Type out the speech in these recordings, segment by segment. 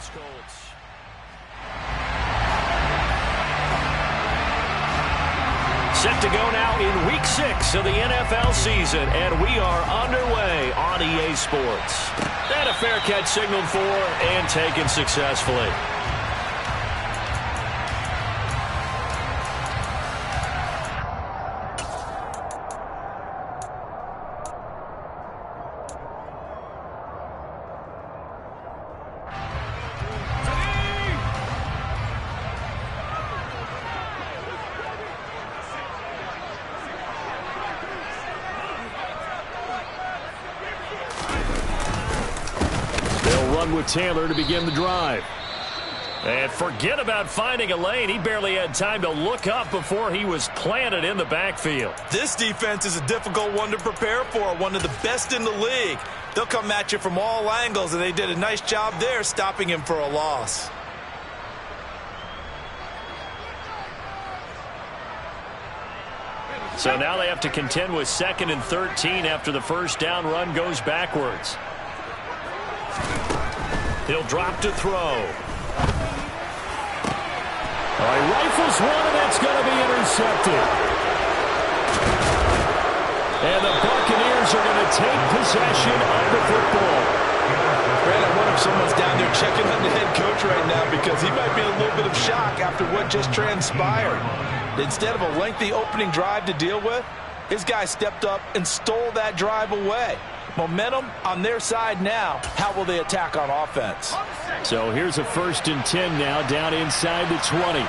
Indianapolis Colts. Set to go now in Week 6 of the NFL season, and we are underway on EA Sports. And a fair catch signaled for and taken successfully. With Taylor to begin the drive. And forget about finding a lane. He barely had time to look up before he was planted in the backfield. This defense is a difficult one to prepare for, one of the best in the league. They'll come at you from all angles, and they did a nice job there stopping him for a loss. So now they have to contend with 2nd and 13 after the first down run goes backwards. He'll drop to throw. He rifles one, and that's going to be intercepted. And the Buccaneers are going to take possession of the football. Brad, I wonder if someone's down there checking on the head coach right now, because he might be in a little bit of shock after what just transpired. Instead of a lengthy opening drive to deal with, his guy stepped up and stole that drive away. Momentum on their side now. How will they attack on offense? So here's a 1st and 10 now, down inside the 20.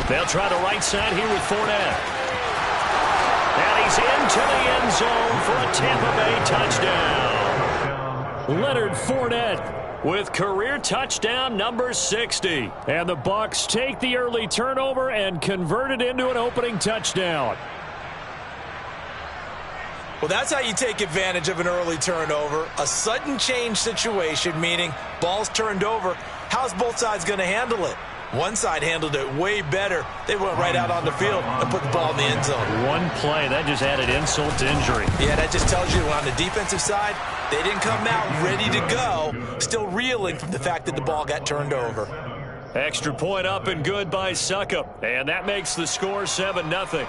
They'll try the right side here with Fournette. And he's into the end zone for a Tampa Bay touchdown. Leonard Fournette with career touchdown number 60. And the Bucs take the early turnover and convert it into an opening touchdown. Well, that's how you take advantage of an early turnover. A sudden change situation, meaning ball's turned over. How's both sides going to handle it? One side handled it way better. They went right out on the field and put the ball in the end zone. One play, that just added insult to injury. Yeah, that just tells you on the defensive side, they didn't come out ready to go, still reeling from the fact that the ball got turned over. Extra point up and good by Suckup. And that makes the score 7-0.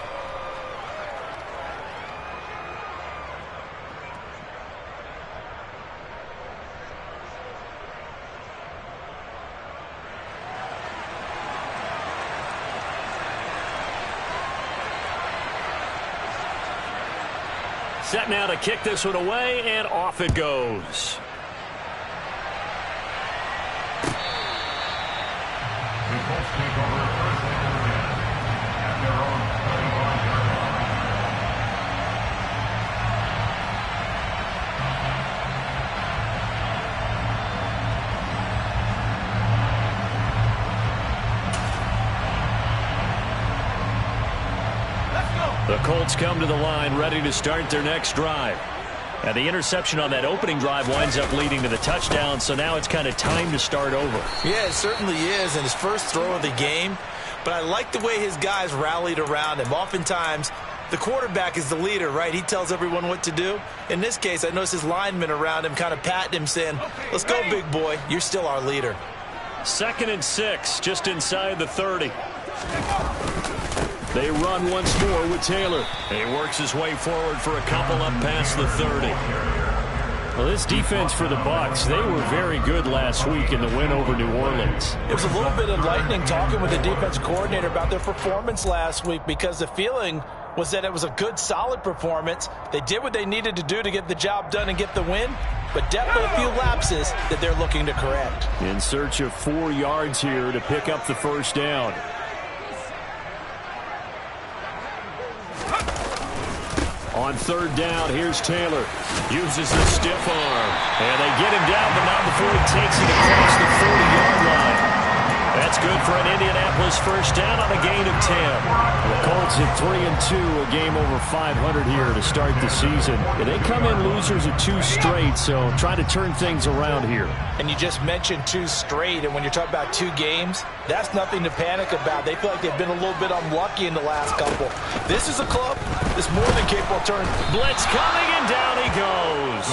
Set now to kick this one away, and off it goes. The Colts come to the line ready to start their next drive. And the interception on that opening drive winds up leading to the touchdown, so now it's kind of time to start over. Yeah, it certainly is, in his first throw of the game. But I like the way his guys rallied around him. Oftentimes, the quarterback is the leader, right? He tells everyone what to do. In this case, I noticed his linemen around him kind of patting him, saying, let's go, big boy. You're still our leader. 2nd and 6, just inside the 30. They run once more with Taylor. He works his way forward for a couple up past the 30. Well, this defense for the Bucs, they were very good last week in the win over New Orleans. It was a little bit enlightening talking with the defense coordinator about their performance last week, because the feeling was that it was a good, solid performance. They did what they needed to do to get the job done and get the win, but definitely a few lapses that they're looking to correct. In search of 4 yards here to pick up the first down. On 3rd down, here's Taylor. Uses the stiff arm. And they get him down, but not before he takes it across the 40-yard line. That's good for an Indianapolis first down on a gain of 10. The Colts at 3-2, a game over 500 here to start the season. And they come in losers of 2 straight, so try to turn things around here. And you just mentioned 2 straight, and when you're talking about 2 games, that's nothing to panic about. They feel like they've been a little bit unlucky in the last couple. This is a club that's more than capable of turning. Blitz coming, and down he goes.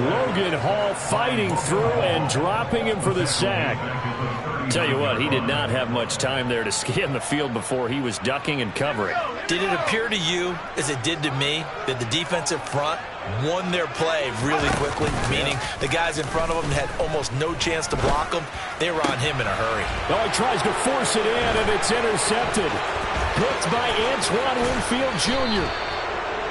Logan Hall fighting through and dropping him for the sack. Tell you what, he did not have much time there to scan the field before he was ducking and covering. Did it appear to you, as it did to me, that the defensive front won their play really quickly, meaning the guys in front of them had almost no chance to block them? They were on him in a hurry. Oh, he tries to force it in, and it's intercepted. Picked by Antoine Winfield Jr.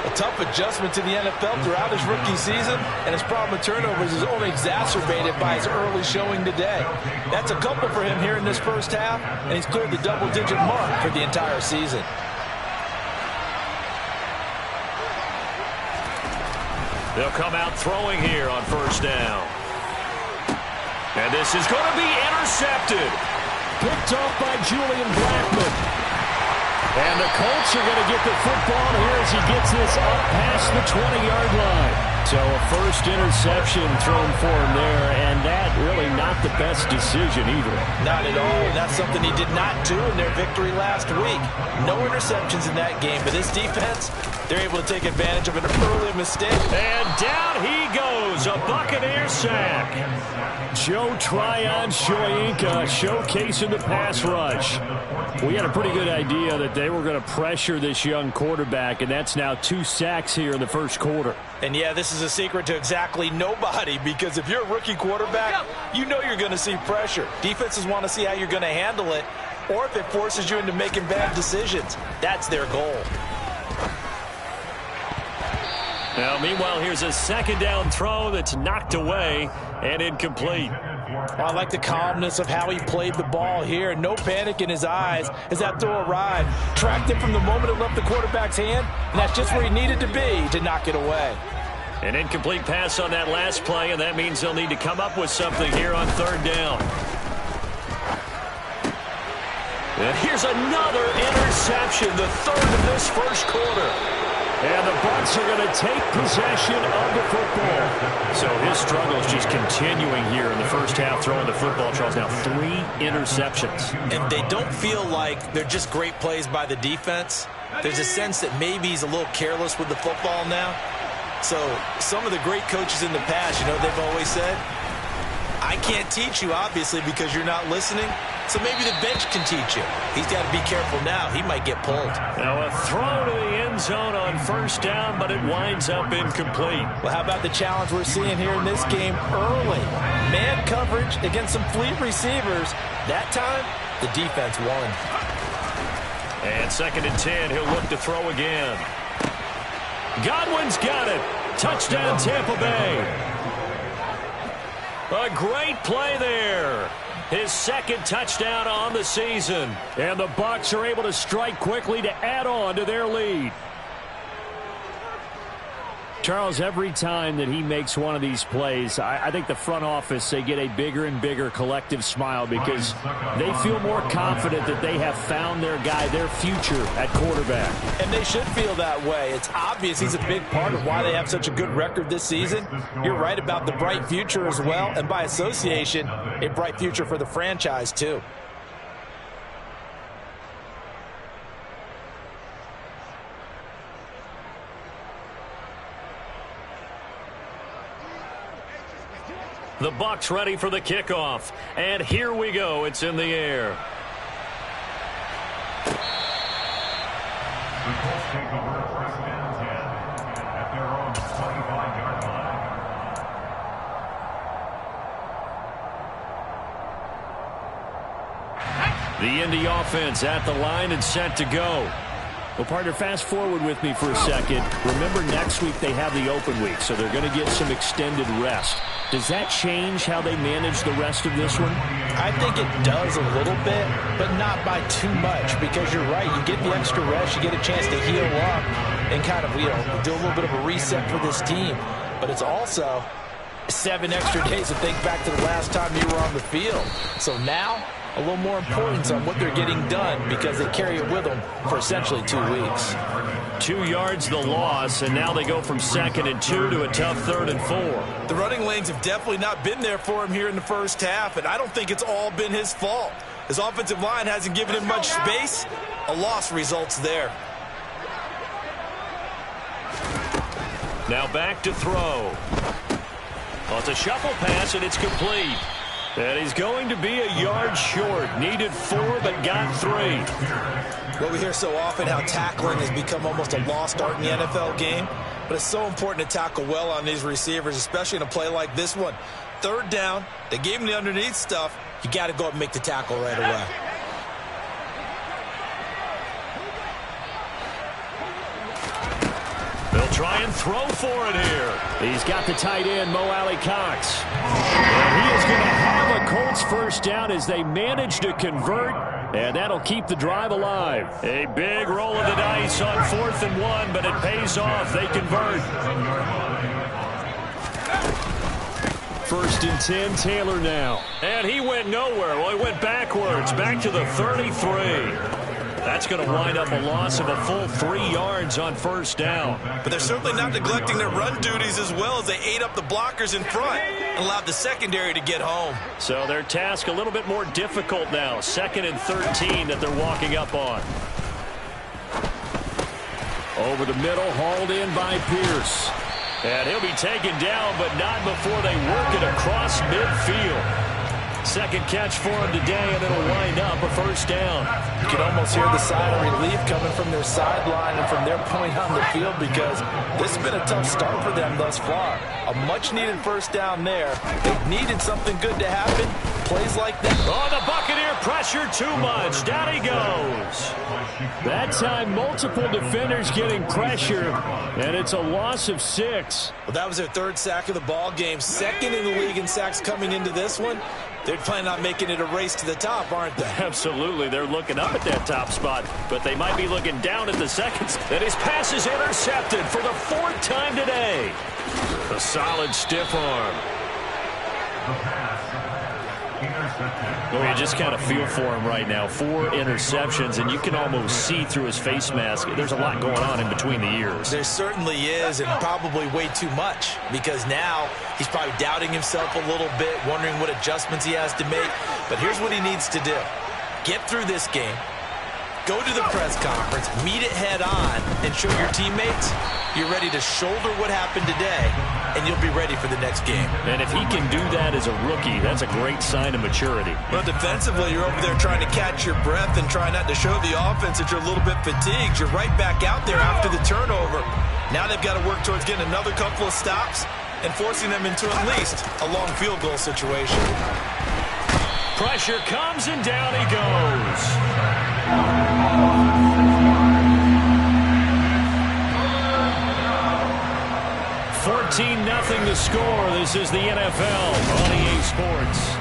A tough adjustment to the NFL throughout his rookie season, and his problem with turnovers is only exacerbated by his early showing today. That's a couple for him here in this first half, and he's cleared the double-digit mark for the entire season. They'll come out throwing here on first down. And this is going to be intercepted. Picked off by Julian Blackmon. And the Colts are going to get the football here as he gets this up past the 20-yard line. So a first interception thrown for him there, and that really not the best decision either. Not at all, and that's something he did not do in their victory last week. No interceptions in that game, but this defense, they're able to take advantage of an early mistake. And down he goes, a Buccaneer sack. Joe Tryon-Shoyinka showcasing the pass rush. We had a pretty good idea that they were going to pressure this young quarterback, and that's now 2 sacks here in the first quarter. And yeah, this is a secret to exactly nobody, because if you're a rookie quarterback, you know you're going to see pressure. Defenses want to see how you're going to handle it, or if it forces you into making bad decisions. That's their goal. Now, meanwhile, here's a second down throw that's knocked away and incomplete. Well, I like the calmness of how he played the ball here. No panic in his eyes as that throw arrived. Tracked it from the moment it left the quarterback's hand, and that's just where he needed to be to knock it away. An incomplete pass on that last play, and that means they'll need to come up with something here on third down. And here's another interception, the third of this first quarter. And the Bucs are going to take possession of the football. So his struggles just continuing here in the first half throwing the football. Charles, now 3 interceptions. And they don't feel like they're just great plays by the defense. There's a sense that maybe he's a little careless with the football now. So some of the great coaches in the past, you know, they've always said, I can't teach you, obviously, because you're not listening. So maybe the bench can teach you. He's got to be careful now. He might get pulled. Now a throw to the end zone on first down, but it winds up incomplete. Well, how about the challenge we're seeing here in this game early? Man coverage against some fleet receivers. That time, the defense won. And 2nd and 10, he'll look to throw again. Godwin's got it. Touchdown, Tampa Bay. A great play there. His 2nd touchdown on the season. And the Bucs are able to strike quickly to add on to their lead. Charles, every time that he makes one of these plays, I think the front office, they get a bigger and bigger collective smile because they feel more confident that they have found their guy, their future at quarterback. And they should feel that way. It's obvious he's a big part of why they have such a good record this season. You're right about the bright future as well, and by association, a bright future for the franchise too. The Bucs ready for the kickoff. And here we go. It's in the air. The Colts take over first and 10 at their own 25-yard line. The Indy offense at the line and set to go. Well, partner, fast forward with me for a second. Remember, next week they have the open week, so they're going to get some extended rest. Does that change how they manage the rest of this one? I think it does a little bit, but not by too much, because you're right. You get the extra rest, you get a chance to heal up and kind of, do a little bit of a reset for this team. But it's also 7 extra days to think back to the last time you were on the field. So now, a little more importance on what they're getting done because they carry it with them for essentially 2 weeks. 2 yards the loss, and now they go from 2nd and 2 to a tough 3rd and 4. The running lanes have definitely not been there for him here in the first half, and I don't think it's all been his fault. His offensive line hasn't given him much space. A loss results there. Now back to throw. Well, it's a shuffle pass, and it's complete. And he's going to be a yard short. Needed 4, but got 3. Well, we hear so often how tackling has become almost a lost art in the NFL game. But it's so important to tackle well on these receivers, especially in a play like this one. 3rd down, they gave him the underneath stuff. You got to go up and make the tackle right away. They'll try and throw for it here. He's got the tight end, Mo Alley-Cox. And he is going to have a Colts first down as they manage to convert, and that'll keep the drive alive. A big roll of the dice on 4th and 1, but it pays off. They convert. 1st and 10, Taylor now. And he went nowhere. Well, he went backwards, back to the 33. That's going to wind up a loss of a full 3 yards on 1st down. But they're certainly not neglecting their run duties as well as they ate up the blockers in front and allowed the secondary to get home. So their task a little bit more difficult now. 2nd and 13 that they're walking up on. Over the middle, hauled in by Pierce. And he'll be taken down, but not before they work it across midfield. 2nd catch for him today, and it'll wind up a 1st down. You can almost hear the sigh of relief coming from their sideline and from their point on the field because this has been a tough start for them thus far. A much-needed 1st down there. They needed something good to happen. Plays like that. Oh, the Buccaneer pressure too much. Down he goes. That time, multiple defenders getting pressure, and it's a loss of 6. Well, that was their 3rd sack of the ball game. 2nd in the league in sacks coming into this one. They're planning on making it a race to the top, aren't they? Absolutely. They're looking up at that top spot, but they might be looking down at the seconds. And his pass is intercepted for the 4th time today. A solid stiff arm. Well, you just kind of feel for him right now. 4 interceptions, and you can almost see through his face mask. There's a lot going on in between the ears. There certainly is, and probably way too much, because now he's probably doubting himself a little bit, wondering what adjustments he has to make. But here's what he needs to do. Get through this game, go to the press conference, meet it head on, and show your teammates you're ready to shoulder what happened today, and you'll be ready for the next game. And if he can do that as a rookie, that's a great sign of maturity. Well, defensively, you're over there trying to catch your breath and try not to show the offense that you're a little bit fatigued. You're right back out there after the turnover. Now they've got to work towards getting another couple of stops and forcing them into at least a long field goal situation. Pressure comes, and down he goes. 14-0 to score. This is the NFL on EA Sports.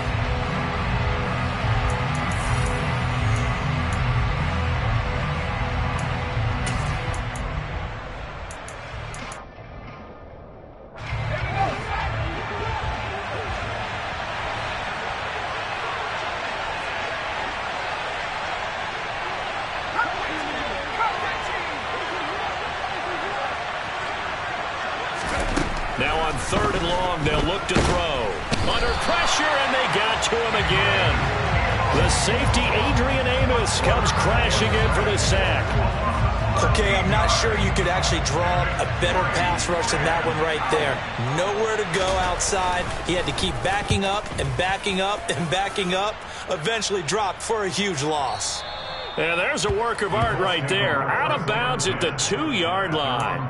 Now on 3rd and long, they'll look to throw. Under pressure, and they got to him again. The safety, Adrian Amos, comes crashing in for the sack. Okay, I'm not sure you could actually draw a better pass rush than that one right there. Nowhere to go outside. He had to keep backing up and backing up and backing up. Eventually dropped for a huge loss. Yeah, there's a work of art right there. Out of bounds at the 2-yard line.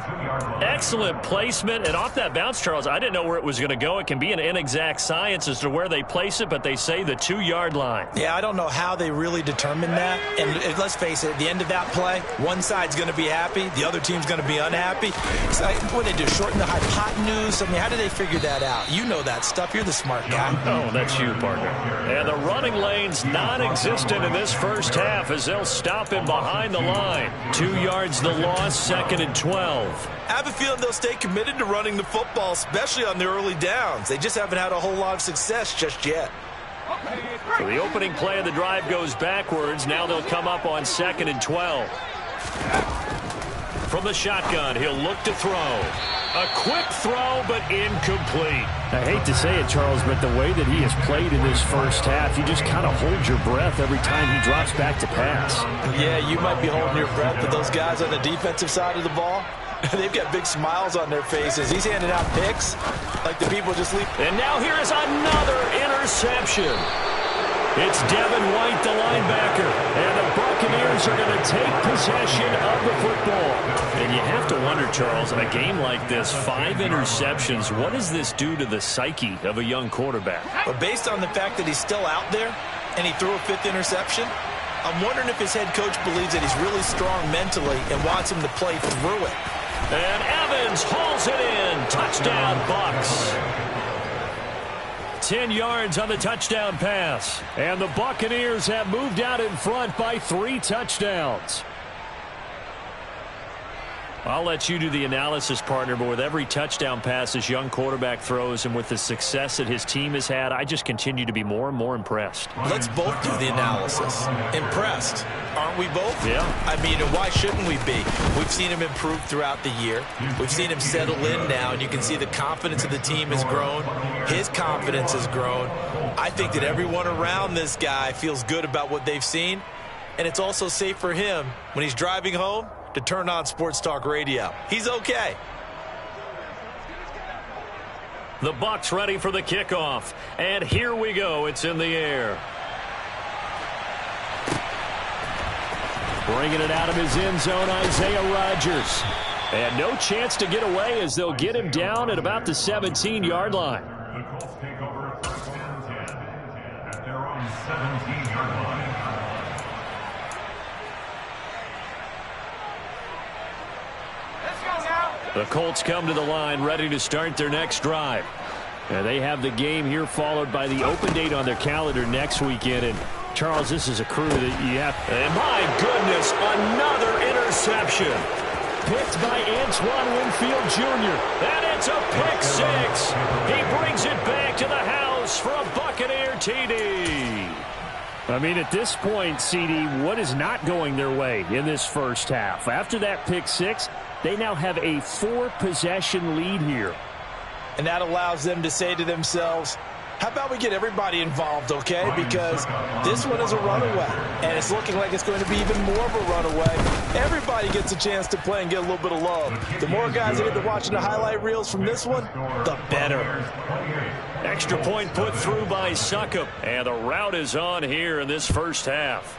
Excellent placement. And off that bounce, Charles, I didn't know where it was going to go. It can be an inexact science as to where they place it, but they say the 2-yard line. Yeah, I don't know how they really determine that. And let's face it, at the end of that play, one side's going to be happy, the other team's going to be unhappy. So what do they do, shorten the hypotenuse? I mean, how do they figure that out? You know that stuff. You're the smart guy. Oh, that's you, partner. And the running lane's non-existent in this first half as they'll stop him behind the line. 2 yards the loss, 2nd and 12. I have a feeling they'll stay committed to running the football, especially on the early downs. They just haven't had a whole lot of success just yet. So the opening play of the drive goes backwards. Now they'll come up on 2nd and 12. From the shotgun, he'll look to throw. A quick throw, but incomplete. I hate to say it, Charles, but the way that he has played in this first half, you just kind of hold your breath every time he drops back to pass. Yeah, you might be holding your breath, but those guys on the defensive side of the ball, They've got big smiles on their faces. He's handing out picks like the people just leave. And now here is another interception. It's Devin White, the linebacker, and the Buccaneers are going to take possession of the football. And you have to wonder, Charles, in a game like this, 5 interceptions, what does this do to the psyche of a young quarterback? But based on the fact that he's still out there and he threw a 5th interception, I'm wondering if his head coach believes that he's really strong mentally and wants him to play through it. And Evans hauls it in. Touchdown, Bucs. 10 yards on the touchdown pass. And the Buccaneers have moved out in front by 3 touchdowns. I'll let you do the analysis, partner, but with every touchdown pass this young quarterback throws and with the success that his team has had, I just continue to be more and more impressed. Let's both do the analysis. Impressed, aren't we both? Yeah. I mean, and why shouldn't we be? We've seen him improve throughout the year. We've seen him settle in now, and you can see the confidence of the team has grown. His confidence has grown. I think that everyone around this guy feels good about what they've seen, and it's also safe for him when he's driving home to turn on Sports Talk Radio. He's okay. The Bucs ready for the kickoff. And here we go. It's in the air. Bringing it out of his end zone, Isaiah Rodgers. And no chance to get away as they'll get him down at about the 17-yard line. The Colts take over 1st and 10 at their own 17-yard line. The Colts come to the line ready to start their next drive. And they have the game here followed by the open date on their calendar next weekend. And Charles, this is a crew that you have. And my goodness, another interception. Picked by Antoine Winfield Jr. And it's a pick 6. He brings it back to the house for a Buccaneer TD. I mean, at this point, CD, what is not going their way in this first half? After that pick 6, they now have a 4-possession lead here. And that allows them to say to themselves, how about we get everybody involved, okay? Because this one is a runaway, and it's looking like it's going to be even more of a runaway. Everybody gets a chance to play and get a little bit of love. The more guys that get to watching the highlight reels from this one, the better. Extra point put through by Succop, and the route is on here in this first half.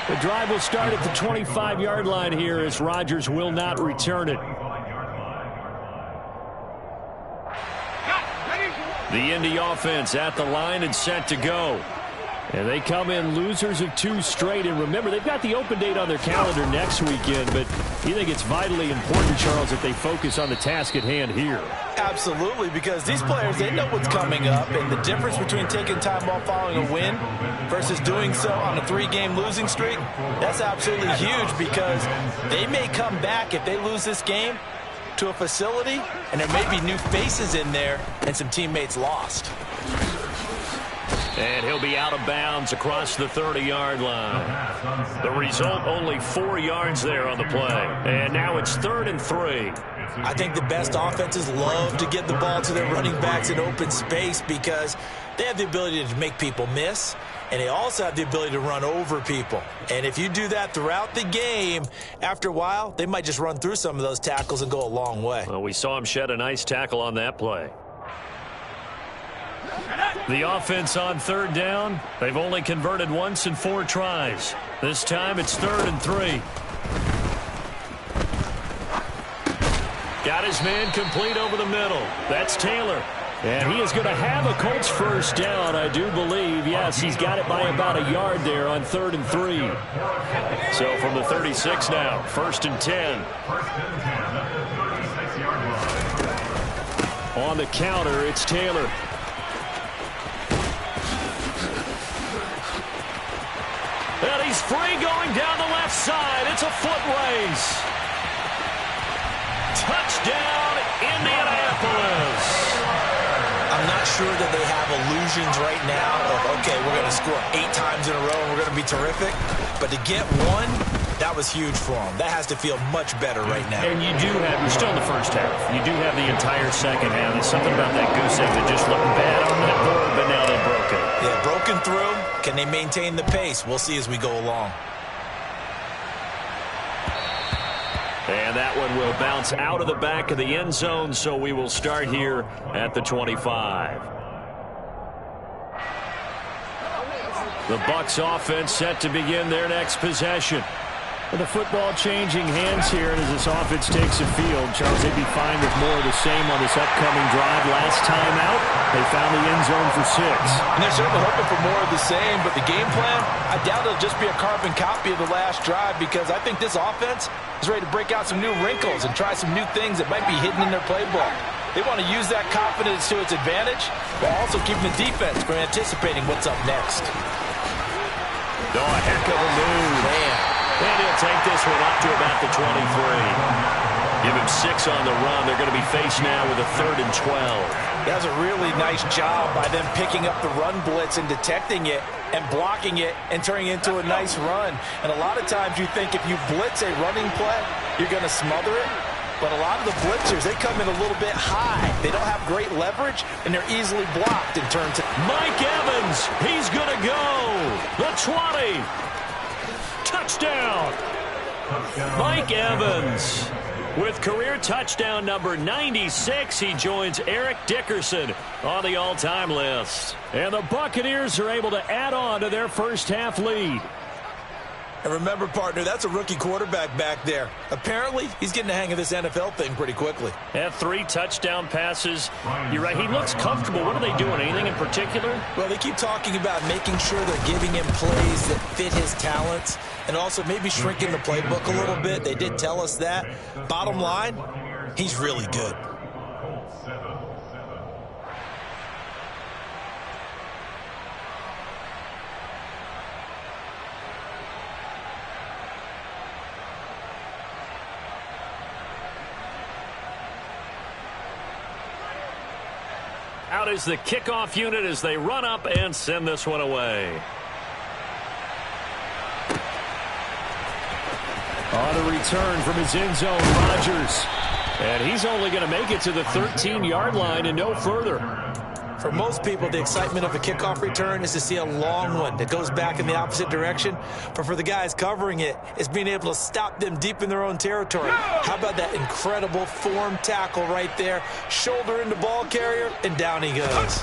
The drive will start at the 25-yard line here as Rodgers will not return it. The Indy offense at the line and set to go. And they come in losers of 2 straight. And remember, they've got the open date on their calendar next weekend. But you think it's vitally important, Charles, that they focus on the task at hand here? Absolutely, because these players, they know what's coming up. And the difference between taking time off following a win versus doing so on a 3-game losing streak, that's absolutely huge because they may come back if they lose this game to a facility, and there may be new faces in there and some teammates lost. And he'll be out of bounds across the 30-yard line. The result, only 4 yards there on the play. And now it's 3rd and 3. I think the best offenses love to get the ball to their running backs in open space because they have the ability to make people miss, and they also have the ability to run over people. And if you do that throughout the game, after a while, they might just run through some of those tackles and go a long way. Well, we saw him shed a nice tackle on that play. The offense on 3rd down. They've only converted once in 4 tries. This time it's 3rd and 3. Got his man complete over the middle. That's Taylor. And he is going to have a Colts first down, I do believe. Yes, he's got it by about a yard there on 3rd and 3. So from the 36 now, 1st and 10. 1st and 10 at the 36-yard line. On the counter, it's Taylor. And he's free going down the left side. It's a foot race. Touchdown, Indianapolis. I'm not sure that they have illusions right now of, okay, we're going to score 8 times in a row and we're going to be terrific. But to get one, that was huge for them. That has to feel much better right now. And you do have, you're still in the first half. You do have the entire second half. There's something about that goose egg that just looked bad on that board, but now they've broken. Yeah, broken through. Can they maintain the pace? We'll see as we go along. And that one will bounce out of the back of the end zone, so we will start here at the 25. The Bucs offense set to begin their next possession. With the football changing hands here, and as this offense takes the field, Charles, they'd be fine with more of the same on this upcoming drive. Last time out, they found the end zone for 6. And they're certainly hoping for more of the same, but the game plan, I doubt it'll just be a carbon copy of the last drive, because I think this offense is ready to break out some new wrinkles and try some new things that might be hidden in their playbook. They want to use that confidence to its advantage, while also keeping the defense from anticipating what's up next. Oh, a heck of a move. Man. And he'll take this one up to about the 23. Give him 6 on the run. They're going to be faced now with a 3rd and 12. That was a really nice job by them picking up the run blitz and detecting it and blocking it and turning it into a nice run. And a lot of times you think if you blitz a running play, you're going to smother it. But a lot of the blitzers, they come in a little bit high. They don't have great leverage, and they're easily blocked in terms of... Mike Evans, he's going to go. The 20. Touchdown. Mike Evans with career touchdown number 96. He joins Eric Dickerson on the all-time list. And the Buccaneers are able to add on to their first half lead. And remember, partner, that's a rookie quarterback back there. Apparently, he's getting the hang of this NFL thing pretty quickly. Had 3 touchdown passes. You're right, he looks comfortable. What are they doing? Anything in particular? Well, they keep talking about making sure they're giving him plays that fit his talents and also maybe shrinking the playbook a little bit. They did tell us that. Bottom line, he's really good. Out is the kickoff unit as they run up and send this one away. On a return from his end zone, Rodgers. And he's only going to make it to the 13-yard line and no further. For most people, the excitement of a kickoff return is to see a long one that goes back in the opposite direction. But for the guys covering it, it's being able to stop them deep in their own territory. How about that incredible form tackle right there? Shoulder into ball carrier, and down he goes.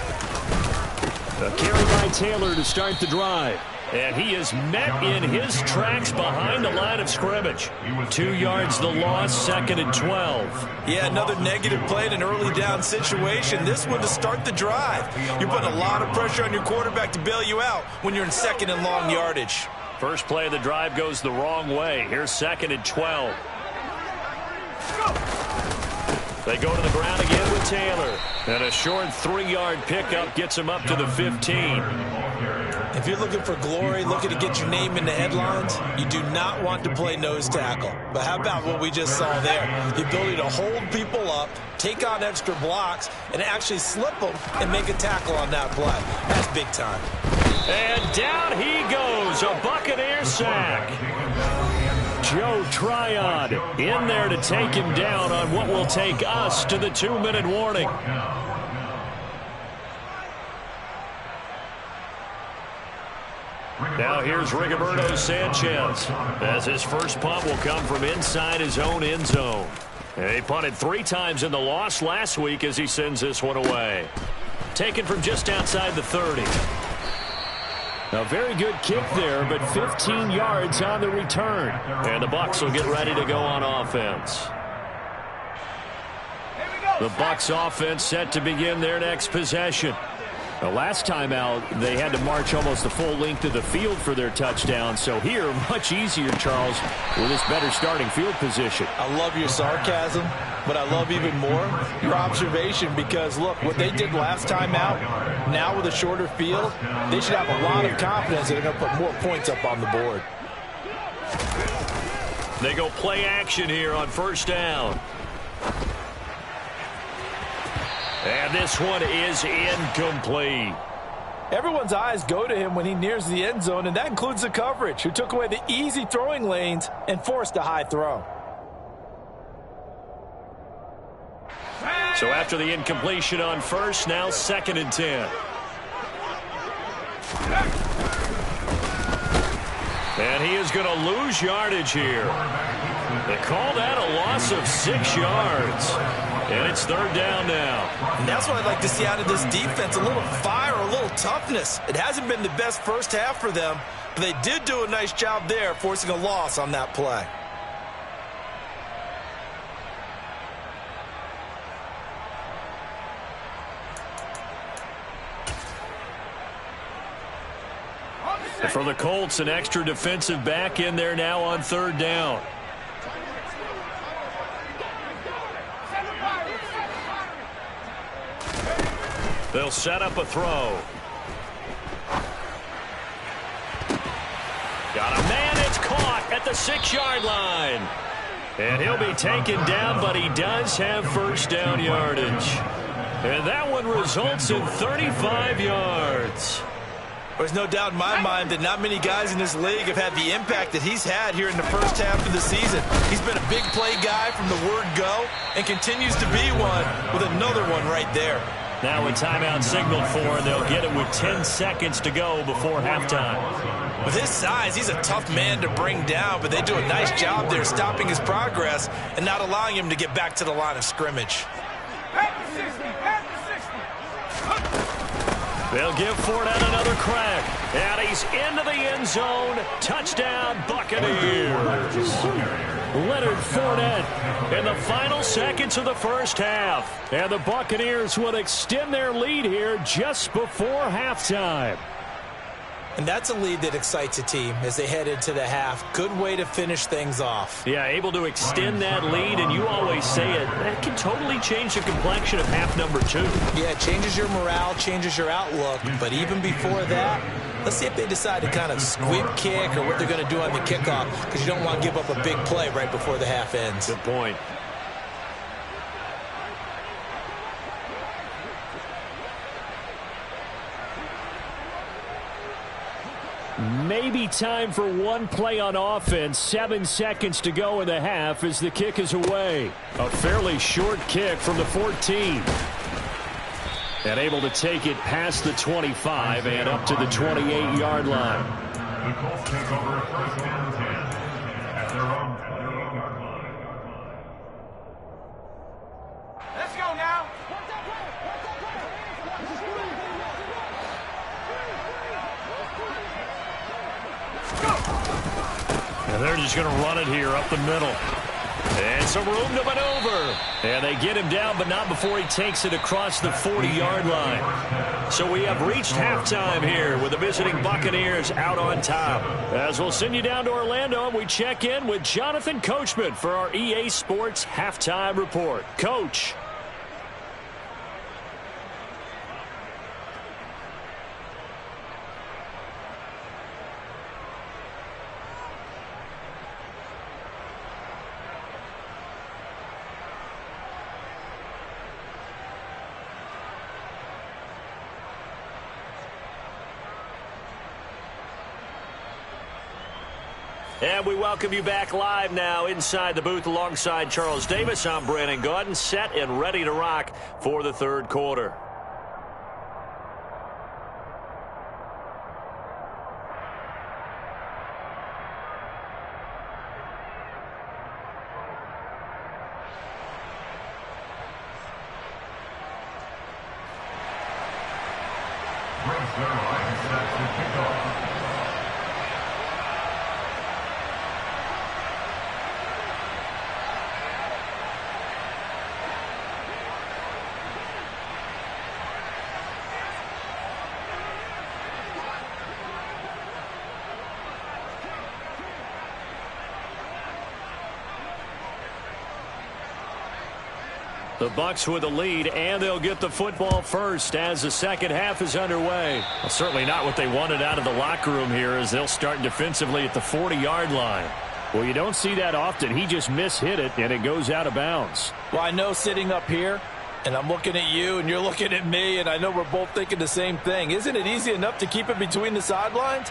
A carry by Taylor to start the drive. And he is met in his tracks behind the line of scrimmage. 2 yards the loss, 2nd and 12. Yeah, another negative play in an early down situation. This one to start the drive. You're putting a lot of pressure on your quarterback to bail you out when you're in 2nd and long yardage. First play of the drive goes the wrong way. Here's 2nd and 12. They go to the ground again with Taylor. And a short 3-yard pickup gets him up to the 15. If you're looking for glory, looking to get your name in the headlines, you do not want to play nose tackle. But how about what we just saw there? The ability to hold people up, take on extra blocks, and actually slip them and make a tackle on that play. That's big time. And down he goes, a Buccaneer sack. Joe Tryon in there to take him down on what will take us to the 2-minute warning. Now here's Rigoberto Sanchez as his first punt will come from inside his own end zone. And he punted 3 times in the loss last week as he sends this one away. Taken from just outside the 30. A very good kick there, but 15 yards on the return. And the Bucs will get ready to go on offense. The Bucs offense set to begin their next possession. The last time out, they had to march almost the full length of the field for their touchdown. So here, much easier, Charles, with this better starting field position. I love your sarcasm, but I love even more your observation because, look, what they did last time out, now with a shorter field, they should have a lot of confidence that they're going to put more points up on the board. They go play action here on first down. And this one is incomplete. Everyone's eyes go to him when he nears the end zone, and that includes the coverage, who took away the easy throwing lanes and forced a high throw. So after the incompletion on first, now 2nd and 10. And he is going to lose yardage here. They call that a loss of 6 yards. And it's third down now. And that's what I'd like to see out of this defense, a little fire, a little toughness. It hasn't been the best first half for them, but they did do a nice job there, forcing a loss on that play. And for the Colts, an extra defensive back in there now on third down. They'll set up a throw. Got a man, it's caught at the 6-yard line. And he'll be taken down, but he does have first down yardage. And that one results in 35 yards. There's no doubt in my mind that not many guys in this league have had the impact that he's had here in the first half of the season. He's been a big play guy from the word go and continues to be one with another one right there. Now a timeout signaled for, and they'll get it with 10 seconds to go before halftime. With his size, he's a tough man to bring down, but they do a nice job there stopping his progress and not allowing him to get back to the line of scrimmage. They'll give Fournette another crack. And he's into the end zone. Touchdown, Buccaneers. Leonard Fournette in the final seconds of the first half. And the Buccaneers will extend their lead here just before halftime. And that's a lead that excites a team as they head into the half. Good way to finish things off. Yeah, able to extend that lead, and you always say it, that can totally change the complexion of half number 2. Yeah, it changes your morale, changes your outlook. But even before that, let's see if they decide to kind of squib kick or what they're going to do on the kickoff, because you don't want to give up a big play right before the half ends. Good point. Maybe time for one play on offense. 7 seconds to go in the half as the kick is away. A fairly short kick from the 14. And able to take it past the 25 and up to the 28-yard line. The Colts take over first and 10 at their own 28-yard line. Let's go now. And they're just going to run it here up the middle. And some room to maneuver. And they get him down, but not before he takes it across the 40-yard line. So we have reached halftime here with the visiting Buccaneers out on top. As we'll send you down to Orlando, and we check in with Jonathan Coachman for our EA Sports Halftime Report. Coach. And we welcome you back live now inside the booth alongside Charles Davis. I'm Brandon Gaudin, set and ready to rock for the third quarter. Brings their line set to kick off. The Bucs with the lead, and they'll get the football first as the second half is underway. Well, certainly not what they wanted out of the locker room here as they'll start defensively at the 40-yard line. Well, you don't see that often. He just mishit it, and it goes out of bounds. Well, I know sitting up here, and I'm looking at you, and you're looking at me, and I know we're both thinking the same thing. Isn't it easy enough to keep it between the sidelines?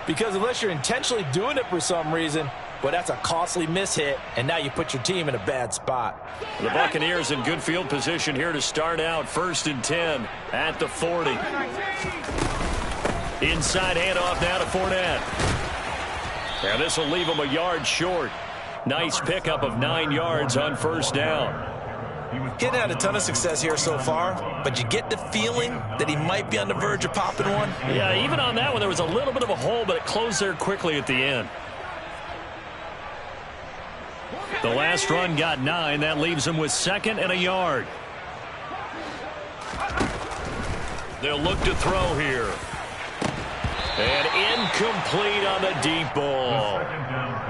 Because unless you're intentionally doing it for some reason, well, that's a costly mishit, and now you put your team in a bad spot. The Buccaneers in good field position here to start out. 1st and 10 at the 40. Inside handoff now to Fournette. And this will leave him a yard short. Nice pickup of 9 yards on first down. He hadn't had a ton of success here so far, but you get the feeling that he might be on the verge of popping one. Yeah, even on that one, there was a little bit of a hole, but it closed there quickly at the end. The last run got 9. That leaves him with 2nd and a yard. They'll look to throw here. And incomplete on the deep ball.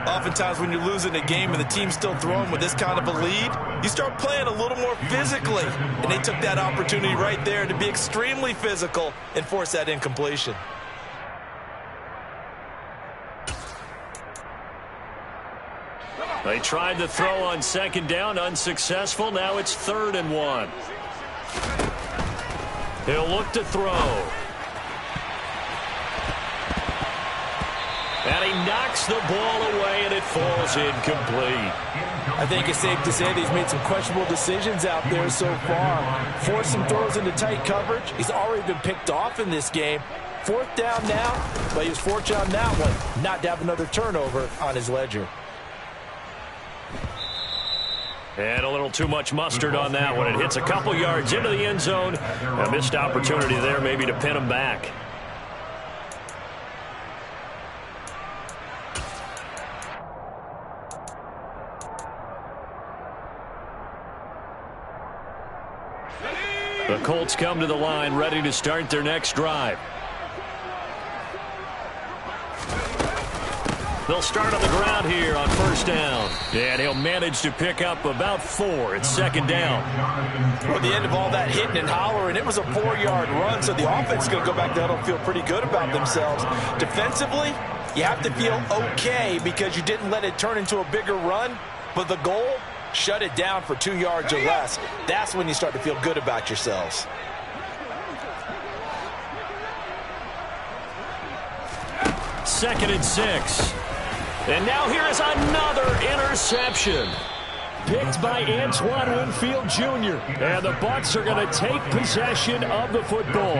Oftentimes when you're losing a game and the team's still throwing with this kind of a lead, you start playing a little more physically. And they took that opportunity right there to be extremely physical and force that incompletion. They tried to throw on 2nd down, unsuccessful. Now it's 3rd and 1. He'll look to throw. And he knocks the ball away, and it falls incomplete. I think it's safe to say that he's made some questionable decisions out there so far. Forced some throws into tight coverage. He's already been picked off in this game. 4th down now, but he was fortunate on that one not to have another turnover on his ledger. And a little too much mustard on that one. It hits a couple yards into the end zone. A missed opportunity there maybe to pin him back. The Colts come to the line, ready to start their next drive. They'll start on the ground here on first down. And he'll manage to pick up about 4. It's 2nd down. Well, the end of all that hitting and hollering, it was a 4-yard run, so the offense is going to go back down and feel pretty good about themselves. Defensively, you have to feel okay because you didn't let it turn into a bigger run, but the goal, shut it down for 2 yards or less. That's when you start to feel good about yourselves. Second and 6. And now here is another interception. Picked by Antoine Winfield Jr. And the Bucs are going to take possession of the football.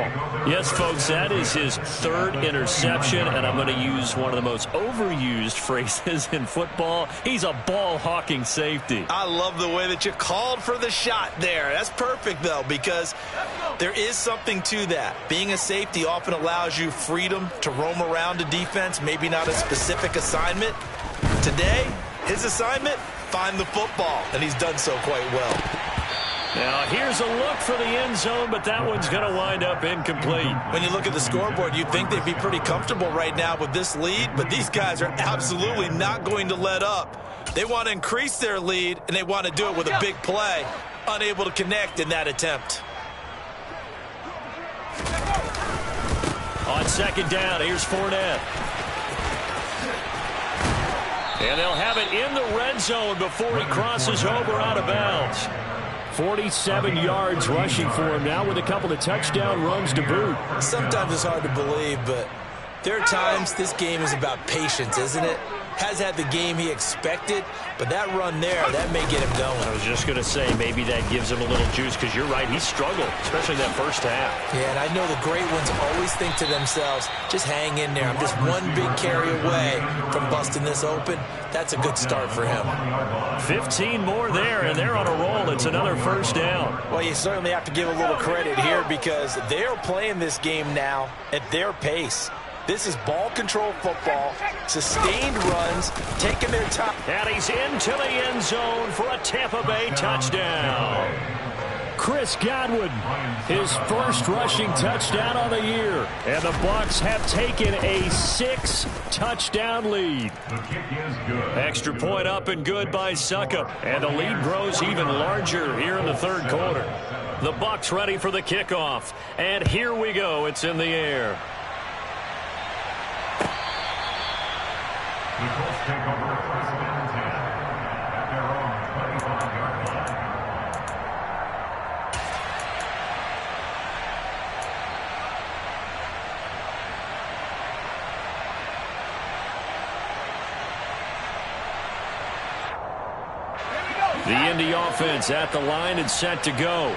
Yes, folks, that is his 3rd interception, and I'm going to use one of the most overused phrases in football. He's a ball-hawking safety. I love the way that you called for the shot there. That's perfect, though, because there is something to that. Being a safety often allows you freedom to roam around a defense, maybe not a specific assignment. Today, his assignment, find the football, and he's done so quite well. Now, here's a look for the end zone, but that one's going to wind up incomplete. When you look at the scoreboard, you'd think they'd be pretty comfortable right now with this lead, but these guys are absolutely not going to let up. They want to increase their lead, and they want to do it with a big play. Unable to connect in that attempt. On 2nd down, here's Fournette. And they'll have it in the red zone before he crosses over out of bounds. 47 yards rushing for him now with a couple of touchdown runs to boot. Sometimes it's hard to believe, but there are times this game is about patience, isn't it? Has had the game he expected, but that run there, that may get him going. I was just going to say, maybe that gives him a little juice, because you're right, he struggled, especially that first half. Yeah, and I know the great ones always think to themselves, just hang in there. I'm just one big carry away from busting this open. That's a good start for him. 15 more there, and they're on a roll. It's another first down. Well, you certainly have to give a little credit here because they're playing this game now at their pace. This is ball control football, sustained runs, taking their time. And he's into the end zone for a Tampa Bay touchdown. Chris Godwin, his first rushing touchdown on the year. And the Bucs have taken a 6-touchdown lead. The kick is good. Extra point up and good by Succop. And the lead grows even larger here in the 3rd quarter. The Bucs ready for the kickoff. And here we go. It's in the air. The Colts take over 1st and 10 at their own 25-yard line. The Indy offense at the line and set to go.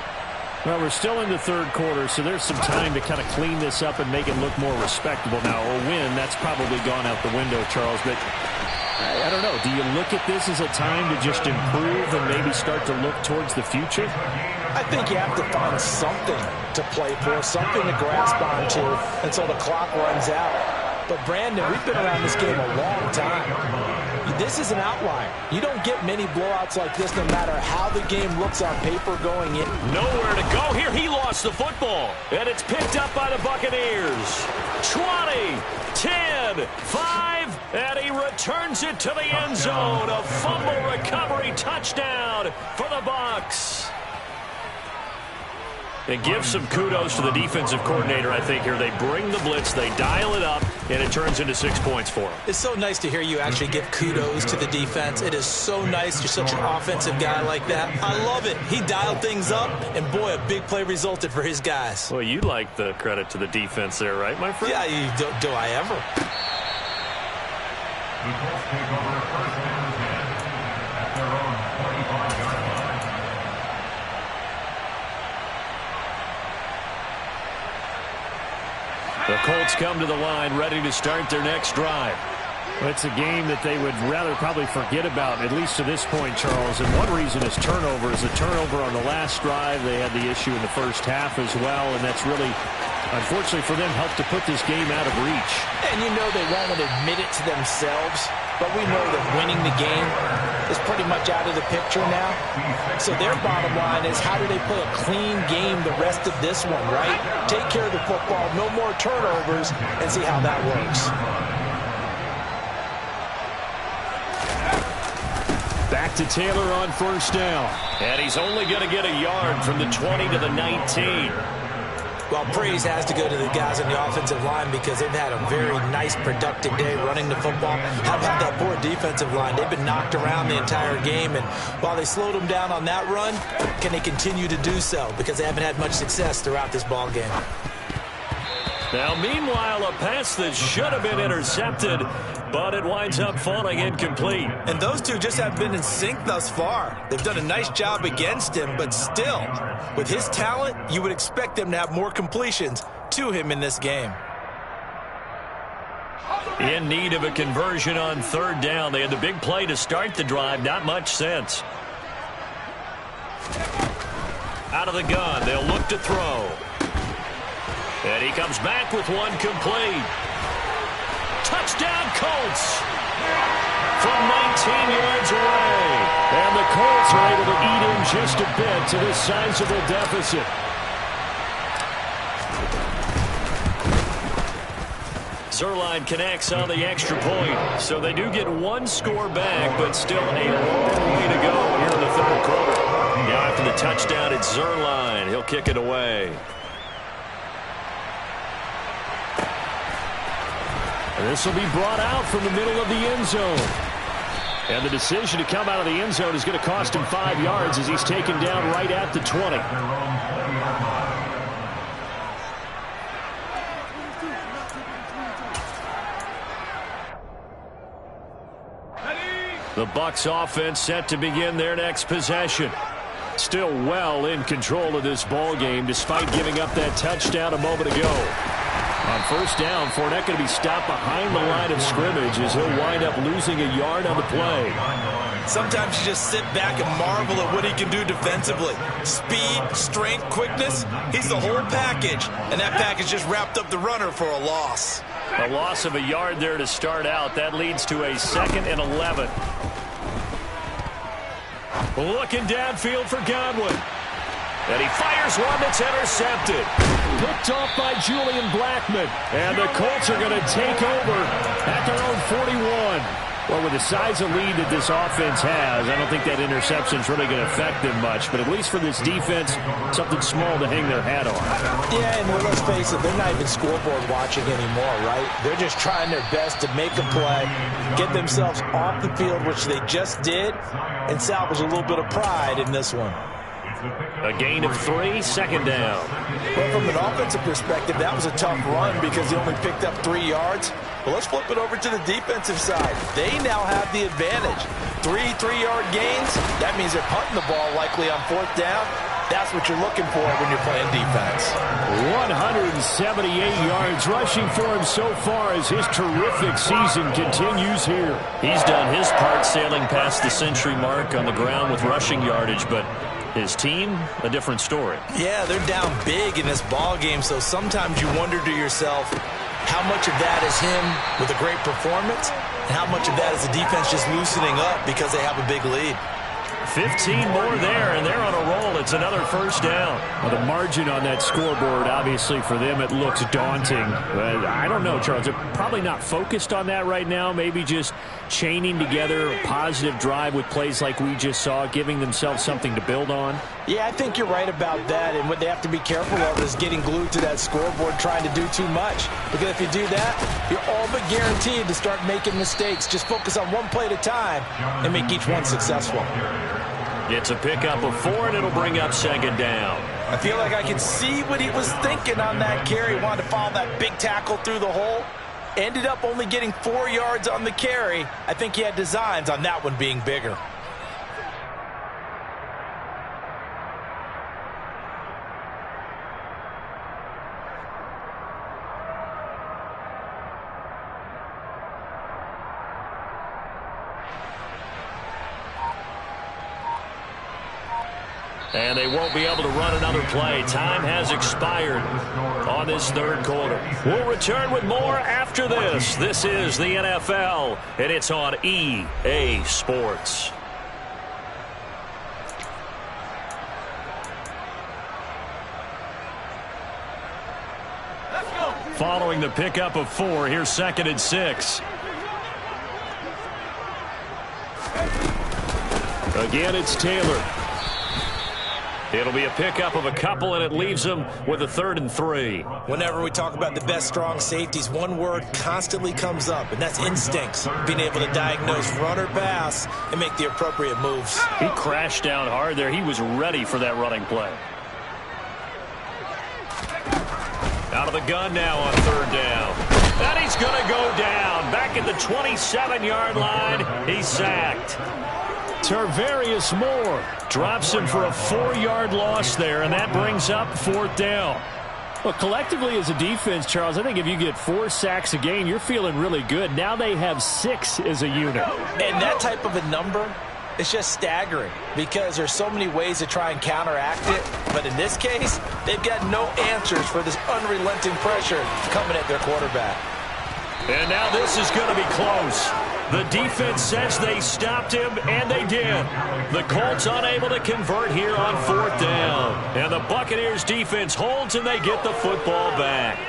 Well, we're still in the 3rd quarter, so there's some time to kind of clean this up and make it look more respectable now. A win, that's probably gone out the window, Charles, but go. Do you look at this as a time to just improve and maybe start to look towards the future? I think you have to find something to play for, something to grasp onto until the clock runs out. But, Brandon, we've been around this game a long time. This is an outlier. You don't get many blowouts like this no matter how the game looks on paper going in. Nowhere to go here. He lost the football. And it's picked up by the Buccaneers. 20, 10, 5, and he returns it to the end zone. A fumble recovery touchdown for the Bucs. And give some kudos to the defensive coordinator, I think, here. They bring the blitz, they dial it up, and it turns into 6 points for them. It's so nice to hear you actually give kudos to the defense. It is so nice. You're such an offensive guy like that. I love it. He dialed things up, and, boy, a big play resulted for his guys. Well, you like the credit to the defense there, right, my friend? Yeah, do I ever? The Colts take over first and 10 at their own 45-yard line. The Colts come to the line ready to start their next drive. Well, it's a game that they would rather probably forget about, at least to this point, Charles. And one reason is turnover. Is a turnover on the last drive. They had the issue in the first half as well, and that's really, unfortunately for them, helped to put this game out of reach. And you know they won't admit it to themselves, but we know that winning the game is pretty much out of the picture now. So their bottom line is, how do they play a clean game the rest of this one, right? Take care of the football, no more turnovers, and see how that works. Back to Taylor on first down. And he's only going to get a yard from the 20 to the 19. Well, praise has to go to the guys on the offensive line because they've had a very nice, productive day running the football. How about that poor defensive line? They've been knocked around the entire game, and while they slowed them down on that run, can they continue to do so? Because they haven't had much success throughout this ball game. Now, meanwhile, a pass that should have been intercepted, but it winds up falling incomplete. And those two just haven't been in sync thus far. They've done a nice job against him, but still, with his talent, you would expect them to have more completions to him in this game. In need of a conversion on third down. They had the big play to start the drive. Not much sense. Out of the gun, they'll look to throw. And he comes back with one complete. Touchdown, Colts! From 19 yards away. And the Colts are able to eat in just a bit to this sizable deficit. Zerline connects on the extra point. So they do get one score back, but still a long way to go here in the third quarter. Now after the touchdown, it's Zerline. He'll kick it away. And this will be brought out from the middle of the end zone. And the decision to come out of the end zone is going to cost him 5 yards as he's taken down right at the 20. The Bucs offense set to begin their next possession. Still well in control of this ball game despite giving up that touchdown a moment ago. On first down, Fournette going to be stopped behind the line of scrimmage as he'll wind up losing a yard on the play. Sometimes you just sit back and marvel at what he can do defensively. Speed, strength, quickness, he's the whole package. And that package just wrapped up the runner for a loss. A loss of a yard there to start out. That leads to a 2nd and 11. Looking downfield for Godwin. And he fires one that's intercepted. Picked off by Julian Blackmon. And the Colts are going to take over at their own 41. Well, with the size of lead that this offense has, I don't think that interception is really going to affect them much. But at least for this defense, something small to hang their hat on. Yeah, and let's face it, they're not even scoreboard watching anymore, right? They're just trying their best to make a play, get themselves off the field, which they just did, and salvage a little bit of pride in this one. A gain of 3, 2nd down. Well, from an offensive perspective, that was a tough run because he only picked up 3 yards. But let's flip it over to the defensive side. They now have the advantage. 3 3-yard gains. That means they're punting the ball likely on 4th down. That's what you're looking for when you're playing defense. 178 yards rushing for him so far as his terrific season continues here. He's done his part sailing past the century mark on the ground with rushing yardage, but his team, a different story. Yeah, they're down big in this ball game, so sometimes you wonder to yourself how much of that is him with a great performance and how much of that is the defense just loosening up because they have a big lead. 15 more there, and they're on a roll. It's another first down. Well, the margin on that scoreboard, obviously, for them, it looks daunting. I don't know, Charles. They're probably not focused on that right now. Maybe just chaining together a positive drive with plays like we just saw, giving themselves something to build on. Yeah, I think you're right about that, and what they have to be careful of is getting glued to that scoreboard trying to do too much. Because if you do that, you're all but guaranteed to start making mistakes. Just focus on one play at a time and make each one successful. It's a pickup of 4, and it'll bring up second down. I feel like I could see what he was thinking on that carry. He wanted to follow that big tackle through the hole. Ended up only getting 4 yards on the carry. I think he had designs on that one being bigger. And they won't be able to run another play. Time has expired on this third quarter. We'll return with more after this. This is the NFL, and it's on EA Sports. Let's go. Following the pickup of 4, here's 2nd and 6. Again, it's Taylor. It'll be a pickup of a couple, and it leaves them with a 3rd and 3. Whenever we talk about the best strong safeties, one word constantly comes up, and that's instincts. Being able to diagnose run or pass and make the appropriate moves. He crashed down hard there. He was ready for that running play. Out of the gun now on 3rd down. And he's going to go down. Back at the 27-yard line. He's sacked. Tarvarius Moore drops him for a 4-yard loss there, and that brings up 4th down. Well, collectively as a defense, Charles, I think if you get 4 sacks a game, you're feeling really good. Now they have 6 as a unit. And that type of a number is just staggering because there's so many ways to try and counteract it. But in this case, they've got no answers for this unrelenting pressure coming at their quarterback. And now this is going to be close. The defense says they stopped him, and they did. The Colts unable to convert here on 4th down. And the Buccaneers defense holds, and they get the football back.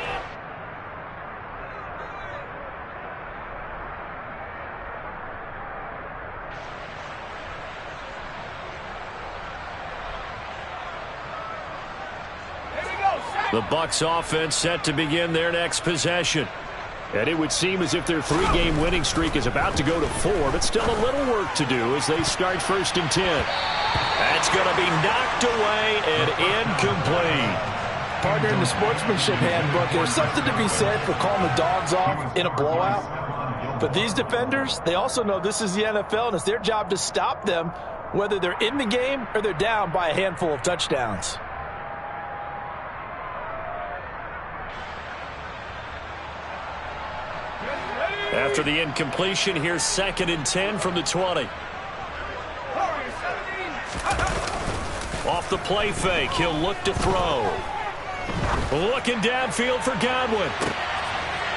The Bucs offense set to begin their next possession. And it would seem as if their 3-game winning streak is about to go to 4, but still a little work to do as they start 1st and 10. That's going to be knocked away and incomplete. Partner, in the sportsmanship handbook, there's something to be said for calling the dogs off in a blowout. But these defenders, they also know this is the NFL, and it's their job to stop them, whether they're in the game or they're down by a handful of touchdowns. After the incompletion, here's 2nd and 10 from the 20. Off the play fake, he'll look to throw. Looking downfield for Godwin.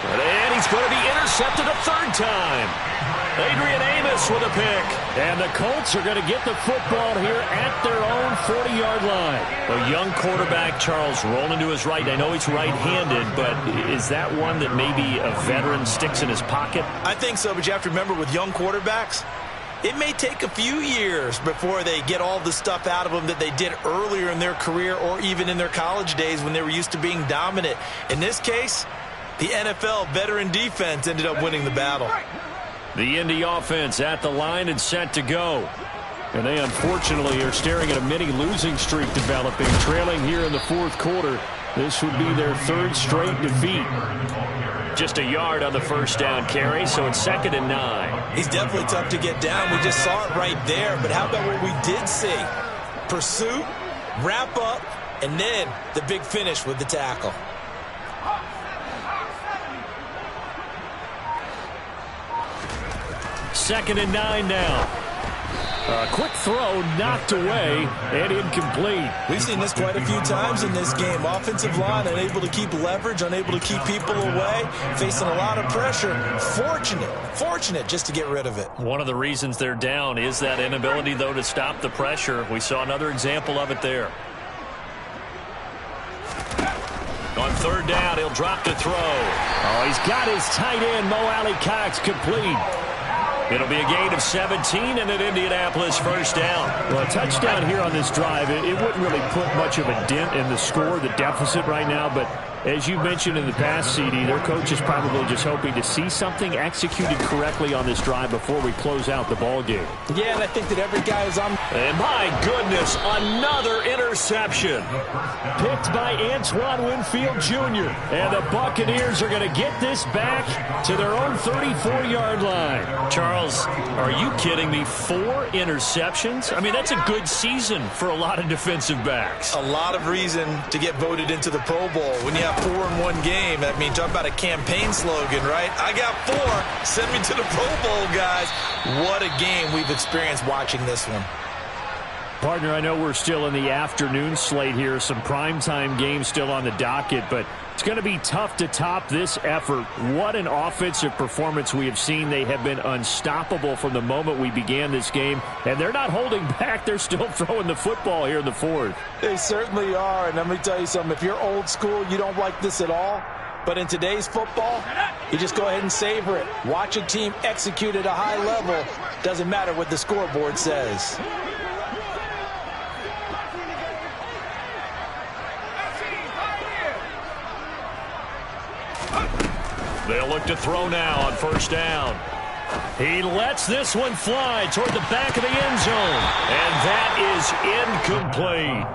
And he's going to be intercepted a 3rd time. Adrian Amos with a pick. And the Colts are going to get the football here at their own 40-yard line. A young quarterback, Charles, rolling to his right. I know he's right-handed, but is that one that maybe a veteran sticks in his pocket? I think so, but you have to remember with young quarterbacks, it may take a few years before they get all the stuff out of them that they did earlier in their career or even in their college days when they were used to being dominant. In this case, the NFL veteran defense ended up winning the battle. The Indy offense at the line and set to go. And they unfortunately are staring at a mini losing streak developing, trailing here in the 4th quarter. This would be their 3rd straight defeat. Just a yard on the 1st down carry, so it's 2nd and 9. He's definitely tough to get down. We just saw it right there. But how about what we did see? Pursuit wrap up, and then the big finish with the tackle. Second and 9 now. A quick throw knocked away and incomplete. We've seen this quite a few times in this game. Offensive line unable to keep leverage, unable to keep people away, facing a lot of pressure. Fortunate just to get rid of it. One of the reasons they're down is that inability, though, to stop the pressure. We saw another example of it there. On third down, he'll drop to throw. Oh, he's got his tight end, Mo Alley-Cox, complete. It'll be a gain of 17 and an Indianapolis first down. Well, a touchdown here on this drive, it wouldn't really put much of a dent in the score, the deficit right now, but as you mentioned in the past, CD, their coach is probably just hoping to see something executed correctly on this drive before we close out the ball game. Yeah, and I think that every guy is on. And my goodness, another interception. Picked by Antoine Winfield Jr. And the Buccaneers are going to get this back to their own 34-yard line. Charles, are you kidding me? 4 interceptions? I mean, that's a good season for a lot of defensive backs. A lot of reason to get voted into the Pro Bowl. When you have 4 in one game, I mean, talk about a campaign slogan, right? I got 4. Send me to the Pro Bowl, guys. What a game we've experienced watching this one. Partner, I know we're still in the afternoon slate here. Some primetime games still on the docket, but it's going to be tough to top this effort. What an offensive performance we have seen. They have been unstoppable from the moment we began this game, and they're not holding back. They're still throwing the football here in the fourth. They certainly are, and let me tell you something. If you're old school, you don't like this at all. But in today's football, you just go ahead and savor it. Watch a team execute at a high level. Doesn't matter what the scoreboard says. They'll look to throw now on first down. He lets this one fly toward the back of the end zone. And that is incomplete.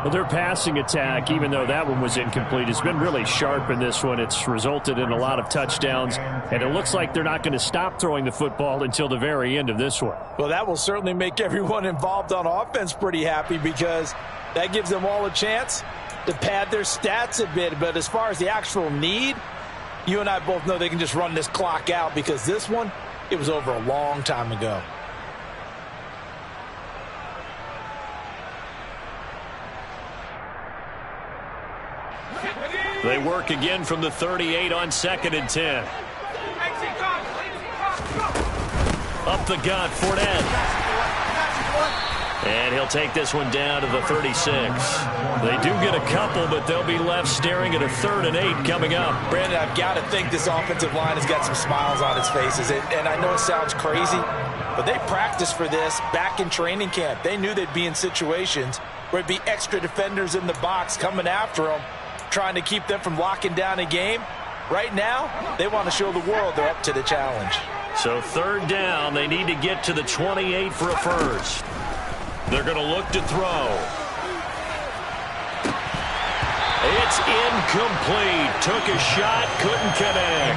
Well, their passing attack, even though that one was incomplete, has been really sharp in this one. It's resulted in a lot of touchdowns, and it looks like they're not going to stop throwing the football until the very end of this one. Well, that will certainly make everyone involved on offense pretty happy because that gives them all a chance to pad their stats a bit. But as far as the actual need, you and I both know they can just run this clock out because this one, it was over a long time ago. They work again from the 38 on 2nd and 10. Up the gut, Fournette. And he'll take this one down to the 36. They do get a couple, but they'll be left staring at a 3rd and 8 coming up. Brandon, I've got to think this offensive line has got some smiles on its faces. And I know it sounds crazy, but they practiced for this back in training camp. They knew they'd be in situations where it'd be extra defenders in the box coming after them, trying to keep them from locking down a game. Right now, they want to show the world they're up to the challenge. So 3rd down, they need to get to the 28 for a first. They're going to look to throw. It's incomplete. Took a shot, couldn't connect.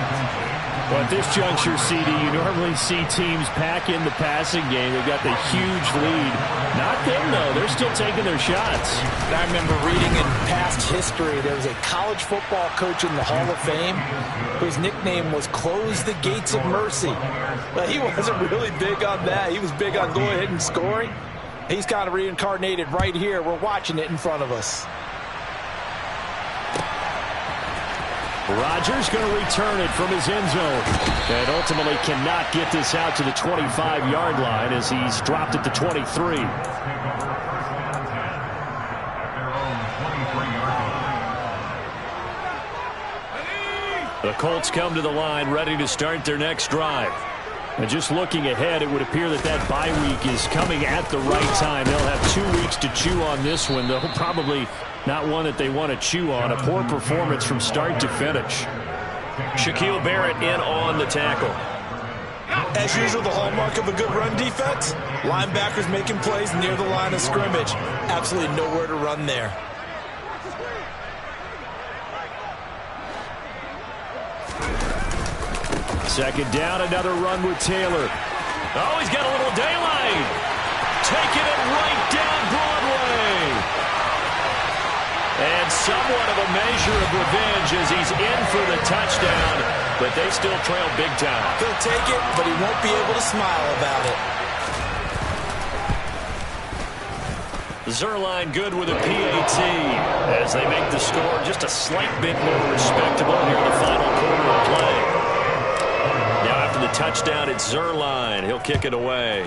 Well, at this juncture, CD, you normally see teams pack in the passing game. They've got the huge lead. Not them, though. They're still taking their shots. I remember reading in past history, there was a college football coach in the Hall of Fame whose nickname was Close the Gates of Mercy. But he wasn't really big on that. He was big on go ahead and scoring. He's kind of reincarnated right here. We're watching it in front of us. Rodgers going to return it from his end zone. And ultimately cannot get this out to the 25-yard line as he's dropped it to 23. The Colts come to the line ready to start their next drive. And just looking ahead, it would appear that that bye week is coming at the right time. They'll have 2 weeks to chew on this one, though probably not one that they want to chew on. A poor performance from start to finish. Shaquille Barrett in on the tackle. As usual, the hallmark of a good run defense, linebackers making plays near the line of scrimmage. Absolutely nowhere to run there. Second down, another run with Taylor. Oh, he's got a little daylight. Taking it right down Broadway. somewhat of a measure of revenge as he's in for the touchdown, but they still trail big time. He'll take it, but he won't be able to smile about it. Zuerlein good with a PAT as they make the score just a slight bit more respectable here in the final quarter of play. Now after the touchdown, it's Zuerlein. He'll kick it away.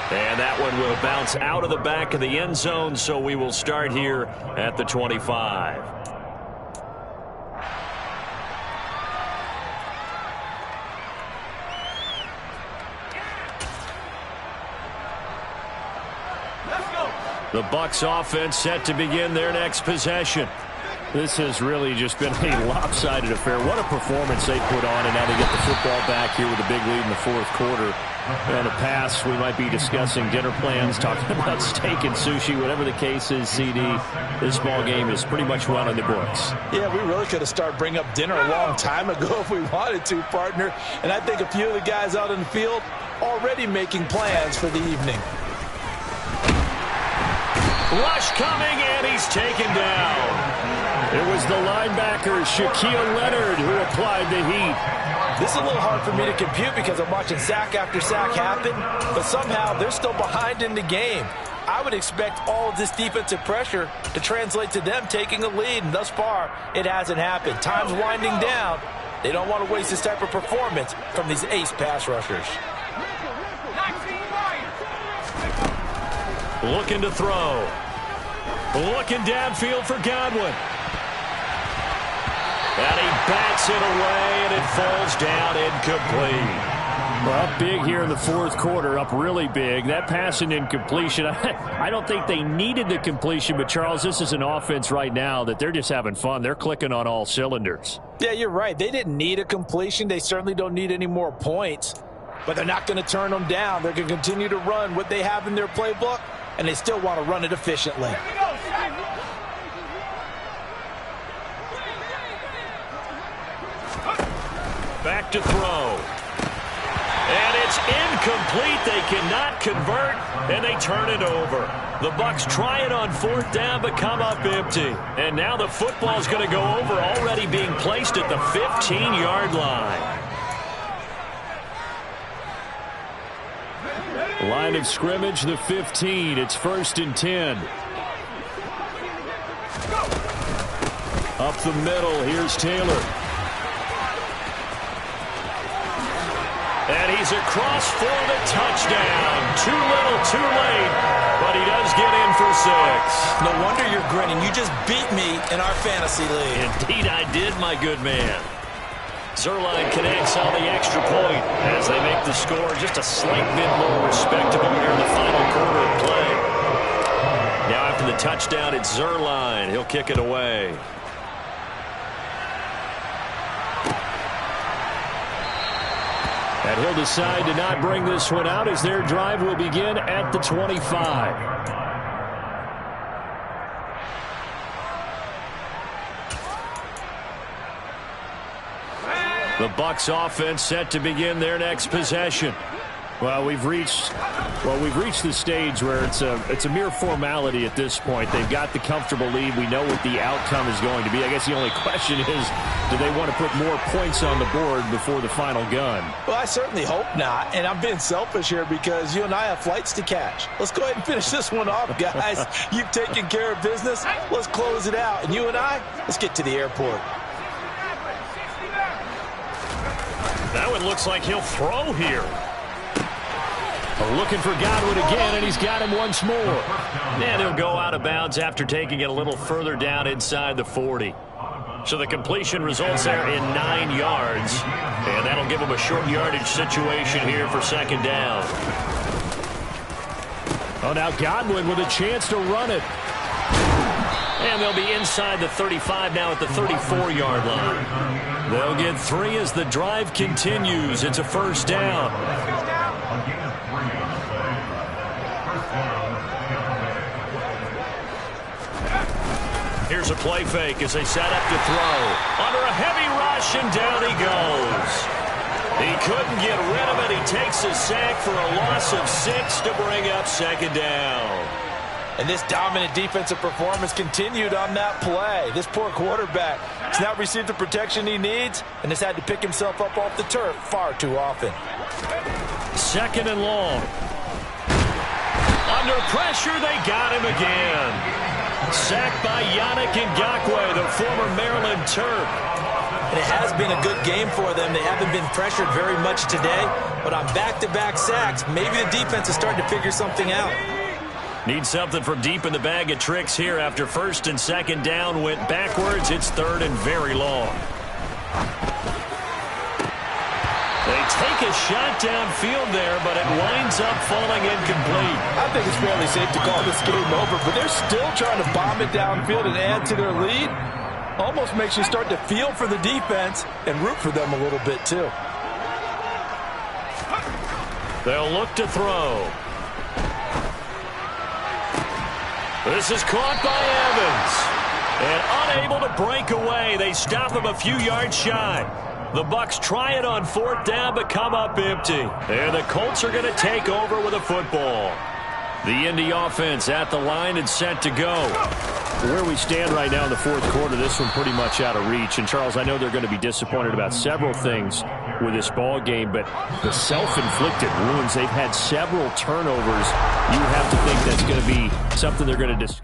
And that one will bounce out of the back of the end zone, so we will start here at the 25. The Bucs offense set to begin their next possession. This has really just been a lopsided affair. What a performance they put on, and now they get the football back here with a big lead in the fourth quarter. On the pass, we might be discussing dinner plans, talking about steak and sushi, whatever the case is, CD. This ball game is pretty much run on the books. Yeah, we really could have started bringing up dinner a long time ago if we wanted to, partner. And I think a few of the guys out in the field already making plans for the evening. Rush coming, and he's taken down. It was the linebacker, Shaquille Leonard, who applied the heat. This is a little hard for me to compute because I'm watching sack after sack happen, but somehow they're still behind in the game. I would expect all of this defensive pressure to translate to them taking a lead, and thus far, it hasn't happened. Time's winding down. They don't want to waste this type of performance from these ace pass rushers. Looking to throw. Looking downfield for Godwin. And he bats it away, and it falls down incomplete. Well, up big here in the fourth quarter, up really big. That pass and incompletion, I don't think they needed the completion, but, Charles, this is an offense right now that they're just having fun. They're clicking on all cylinders. Yeah, you're right. They didn't need a completion. They certainly don't need any more points, but they're not going to turn them down. They're going to continue to run what they have in their playbook, and they still want to run it efficiently. Back to throw. And it's incomplete. They cannot convert, and they turn it over. The Bucs try it on fourth down, but come up empty. And now the football's going to go over, already being placed at the 15-yard line. Line of scrimmage, the 15. It's 1st and 10. Up the middle, here's Taylor. And he's across for the touchdown. Too little, too late, but he does get in for 6. No wonder you're grinning. You just beat me in our fantasy league. Indeed I did, my good man. Zuerlein connects on the extra point as they make the score just a slight bit more respectable here in the final quarter of play. Now after the touchdown, it's Zuerlein. He'll kick it away. And he'll decide to not bring this one out as their drive will begin at the 25. The Bucs offense set to begin their next possession. Well, we've reached the stage where it's a mere formality at this point. They've got the comfortable lead. We know what the outcome is going to be. I guess the only question is, do they want to put more points on the board before the final gun? Well, I certainly hope not, and I'm being selfish here because you and I have flights to catch. Let's go ahead and finish this one off, guys. You've taken care of business. Let's close it out, and you and I, let's get to the airport. That one looks like he'll throw here. Looking for Godwin again, and he's got him once more. And he'll go out of bounds after taking it a little further down inside the 40. So the completion results there in 9 yards. And that'll give him a short yardage situation here for 2nd down. Oh, now Godwin with a chance to run it. And they'll be inside the 35 now at the 34-yard line. They'll get 3 as the drive continues. It's a 1st down. Here's a play fake as they set up to throw. Under a heavy rush, and down he goes. He couldn't get rid of it. He takes a sack for a loss of 6 to bring up 2nd down. And this dominant defensive performance continued on that play. This poor quarterback has not received the protection he needs and has had to pick himself up off the turf far too often. 2nd and long. Under pressure, they got him again. Sacked by Yannick Ngakoue, the former Maryland Terp. And it has been a good game for them. They haven't been pressured very much today, but on back-to-back sacks, maybe the defense is starting to figure something out. Need something from deep in the bag of tricks here after 1st and 2nd down went backwards. It's 3rd and very long. They take a shot downfield there, but it winds up falling incomplete. I think it's fairly safe to call this game over, but they're still trying to bomb it downfield and add to their lead. Almost makes you start to feel for the defense and root for them a little bit, too. They'll look to throw. This is caught by Evans. And unable to break away. They stop him a few yards shy. The Bucs try it on 4th down, but come up empty. And the Colts are going to take over with a football. The Indy offense at the line and set to go. Where we stand right now in the 4th quarter, this one pretty much out of reach. And, Charles, I know they're going to be disappointed about several things with this ball game, but the self-inflicted wounds, they've had several turnovers. You have to think that's going to be something they're going to discuss.